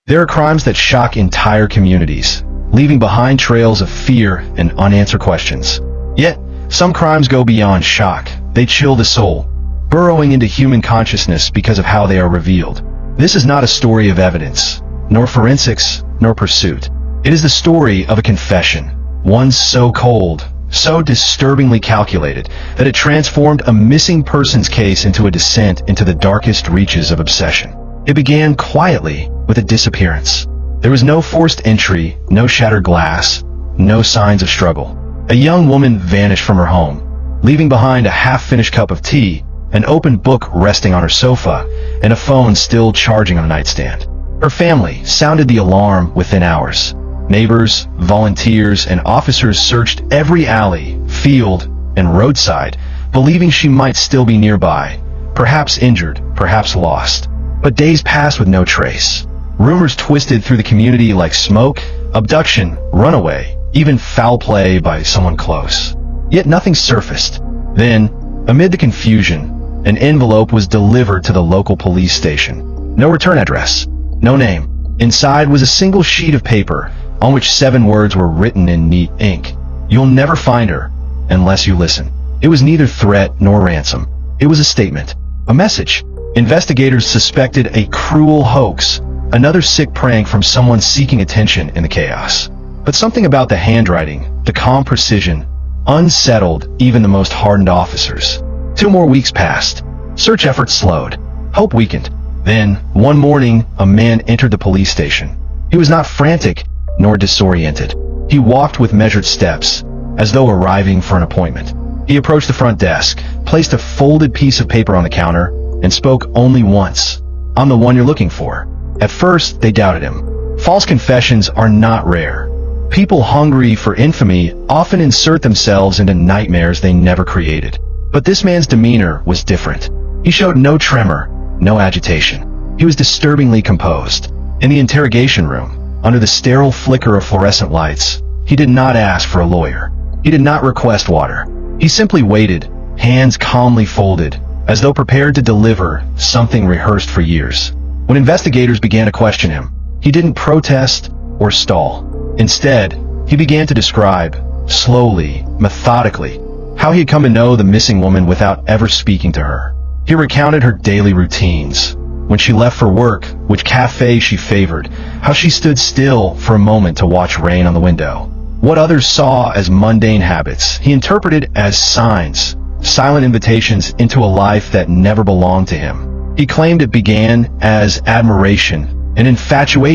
There are crimes that shock entire communities, leaving behind trails of fear and unanswered questions. Yet, some crimes go beyond shock. They chill the soul, burrowing into human consciousness because of how they are revealed. This is not a story of evidence, nor forensics, nor pursuit. It is the story of a confession, one so cold, so disturbingly calculated, that it transformed a missing persons case into a descent into the darkest reaches of obsession. It began quietly with a disappearance. There was no forced entry, no shattered glass, no signs of struggle. A young woman vanished from her home, leaving behind a half-finished cup of tea, an open book resting on her sofa, and a phone still charging on a nightstand. Her family sounded the alarm within hours. Neighbors, volunteers, and officers searched every alley, field, and roadside, believing she might still be nearby, perhaps injured, perhaps lost. But days passed with no trace. Rumors twisted through the community like smoke: abduction, runaway, even foul play by someone close. Yet nothing surfaced. Then, amid the confusion, an envelope was delivered to the local police station. No return address, no name. Inside was a single sheet of paper on which 7 words were written in neat ink. "You'll never find her unless you listen." It was neither threat nor ransom. It was a statement, a message. Investigators suspected a cruel hoax, another sick prank from someone seeking attention in the chaos. But something about the handwriting, the calm precision, unsettled even the most hardened officers. 2 more weeks passed. Search efforts slowed. Hope weakened. Then, one morning, a man entered the police station. He was not frantic, nor disoriented. He walked with measured steps, as though arriving for an appointment. He approached the front desk, placed a folded piece of paper on the counter, and spoke only once. "I'm the one you're looking for." At first, they doubted him. False confessions are not rare. People hungry for infamy often insert themselves into nightmares they never created. But this man's demeanor was different. He showed no tremor, no agitation. He was disturbingly composed. In the interrogation room, under the sterile flicker of fluorescent lights, he did not ask for a lawyer. He did not request water. He simply waited, hands calmly folded, as though prepared to deliver something rehearsed for years. When investigators began to question him, he didn't protest or stall. Instead, he began to describe, slowly, methodically, how he had come to know the missing woman without ever speaking to her. He recounted her daily routines, when she left for work, which cafe she favored, how she stood still for a moment to watch rain on the window. What others saw as mundane habits, he interpreted as signs, silent invitations into a life that never belonged to him. He claimed it began as admiration, an infatuation